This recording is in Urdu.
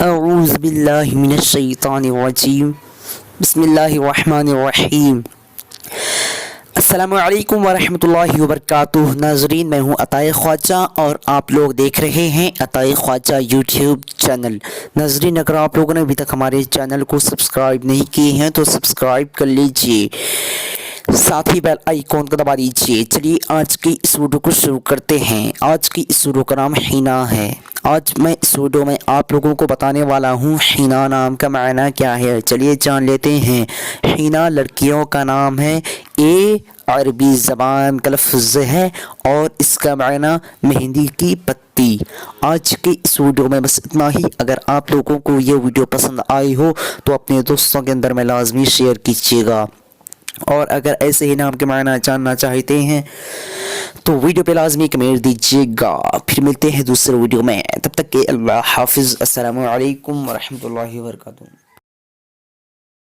اعوذ باللہ من الشیطان الرجیم بسم اللہ الرحمن الرحیم۔ السلام علیکم ورحمۃ اللہ وبرکاتہ۔ ناظرین، میں ہوں عطائے خواجہ اور آپ لوگ دیکھ رہے ہیں عطائے خواجہ یوٹیوب چینل۔ ناظرین، اگر آپ لوگوں نے ابھی تک ہمارے چینل کو سبسکرائب نہیں کیے ہیں تو سبسکرائب کر لیجئے، ساتھ ہی بیل آئیکن کو دبا دیجئے۔ چلیے آج کی اس ویڈیو کو شروع کرتے ہیں۔ آج کی اس ویڈیو کا نام حنا ہے۔ آج میں اس ویڈیو میں آپ لوگوں کو بتانے والا ہوں حنا نام کا معنی کیا ہے۔ چلیے جان لیتے ہیں۔ حنا لڑکیوں کا نام ہے، عربی زبان کا لفظ ہے اور اس کا معنی مہندی کی پتی۔ آج کی اس ویڈیو میں بس اتنا ہی۔ اگر آپ لوگوں کو یہ ویڈیو پسند آئی ہو تو اپنے دوستوں کے اندر میں لازمی شیئر کیجیے گا، اور اگر ایسے ہی نام کے معنی جاننا چاہتے ہیں تو ویڈیو پہ لازمی کمنٹ دیجیے گا۔ پھر ملتے ہیں دوسرے ویڈیو میں، تب تک کہ اللہ حافظ۔ السلام علیکم ورحمۃ اللہ وبرکاتہ۔